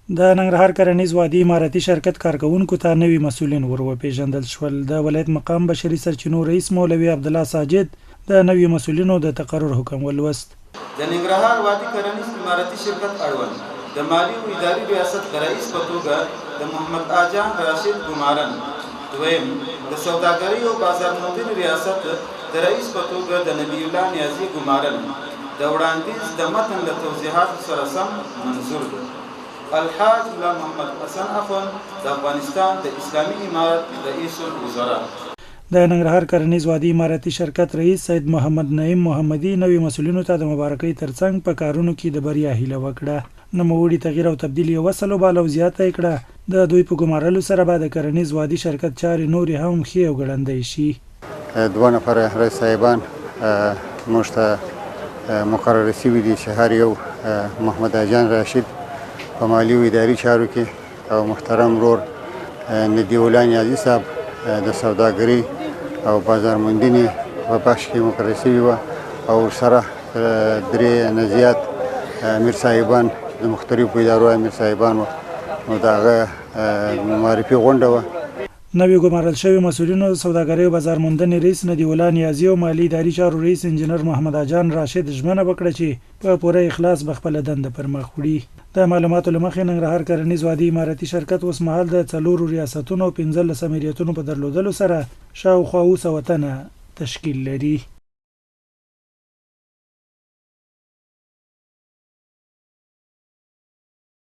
د ننګرهار کرنیز وادي اماراتي شرکت کارکونکو ته نوي مسؤلین وروپېژندل شول. د ولایت مقام بشري سرچینو رئیس مولوي عبدالله ساجد د نوي مسؤلینو د تقرر حکم ولوست. د ننګرهار وادي کرنیز اماراتي شرکت اړوند د مالی او اداري ریاست د رئیس په توګه د محمد آجان راشد ګمارن، دویم د سوداګرۍ او بازارموندنې ریاست د رئیس په توګه د نبی الله نیازي ګمارن د وړاندیز د متن له توضیحاتو سره سم منظور ده. الحاج ملا محمد حسن اخوند د افغانستان د اسلامي امارت رئیس الوزراء. د ننګرهار کرنیز وادي اماراتي شرکت رئیس سید محمد نعیم محمدي نوي مسؤلینو ته د مبارکۍ ترڅنګ په کارونو کې د بریا هیله وکړه. نوموړي تغییر او تبدیل یې وسلو بالا او زیاته کړه. د دوی په ګمارلو سره به د کرنیز وادي شرکت چارې نورې هم ښې او ګړندۍ شي. دوه نفره رئیس صاحبان موږ ته مقرر شوي دي چې هر یو محمد آجان راشد په مالی او اداري چارو کې او محترم ورور نبی الله نیازي صاحب د سوداګرۍ او بازارموندنې په بخش کې مقرر شوي وه او سره درې نه زیات امیر صاحبان د مختلفو ادارو امیر صاحبان وو، نو د هغه معرفي غونډه وه. نوي ګمارل شوي مسؤلینو د سوداګرۍ او بازارموندنې رئیس نبی الله نیازي او مالي اداري چارو رئیس انجینر محمد آجان راشد ژمنه وکړه چې په پوره اخلاص به خپله دنده پر مخ وړي. د معلوماتو له مخې ننګرهار کرنیز وادي اماراتي شرکت اوس مهال د 4 ریاستونو او 15 امریتونو په درلودلو سره شاوخوا 200 تنه تشکیل لري.